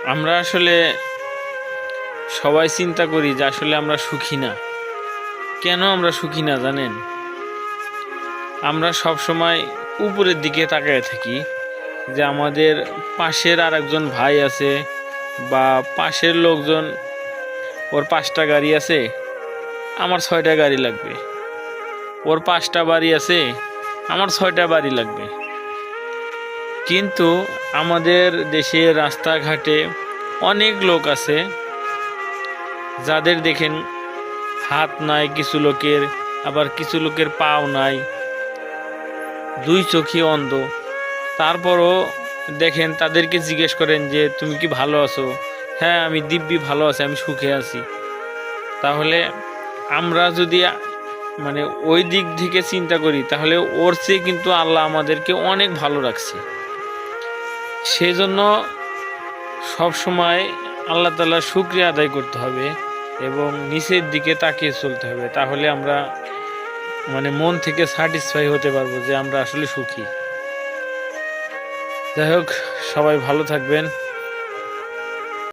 আমরা আসলে সবাই চিন্তা করি যে আসলে আমরা সুখী না। কেন আমরা সুখী না জানেন? আমরা সব সময় উপরের দিকে তাকিয়ে থাকি যে আমাদের পাশের আরেকজন ভাই আছে বা পাশের লোকজন, ওর 5টা গাড়ি আছে, আমার 6টা গাড়ি লাগবে। ওর 5টা বাড়ি আছে, আমার 6টা বাড়ি লাগবে। কিন্তু আমাদের দেশের রাস্তাঘাটে অনেক লোক আছে যাদের দেখেন হাত নাই কিছু লোকের, আবার কিছু লোকের পাও নাই, 2 চোখই অন্ধ। তারপরও দেখেন তাদেরকে জিজ্ঞেস করেন যে তুমি কি ভালো আছো? হ্যাঁ, আমি দিব্যি ভালো আছি, আমি সুখে আছি। তাহলে আমরা যদি মানে ওই দিক থেকে চিন্তা করি, তাহলে ওর চেয়ে কিন্তু আল্লাহ আমাদেরকে অনেক ভালো রাখছে। সেই জন্য সবসময় আল্লাহ তাআলার শুকরিয়া আদায় করতে হবে এবং নিচের দিকে তাকিয়ে চলতে হবে। তাহলে আমরা মানে মন থেকে স্যাটিসফাই হতে পারবো যে আমরা আসলে সুখী। যাই হোক, সবাই ভালো থাকবেন।